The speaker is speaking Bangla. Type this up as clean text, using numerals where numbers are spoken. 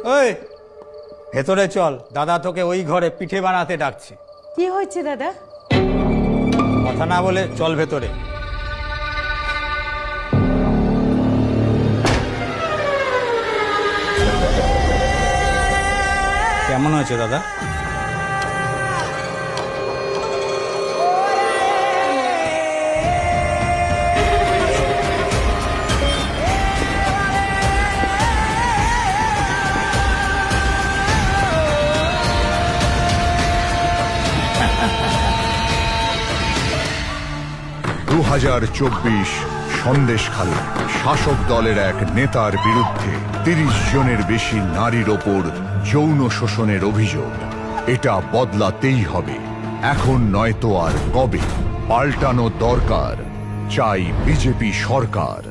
ওই ভেতরে চল, দাদা তোকে ওই ঘরে পিঠে বানাতে ডাকছে। কি হয়েছে দাদা? কথা না বলে চল ভেতরে। কেমন হয়েছে দাদা? সন্দেশখালী শাসক দলের এক নেতার বিরুদ্ধে ৩০ জনের বেশি নারীর ওপর যৌন শোষণের অভিযোগ। এটা বদলাতেই হবে, এখন নয়তো আর কবে। পাল্টানো দরকার, চাই বিজেপি সরকার।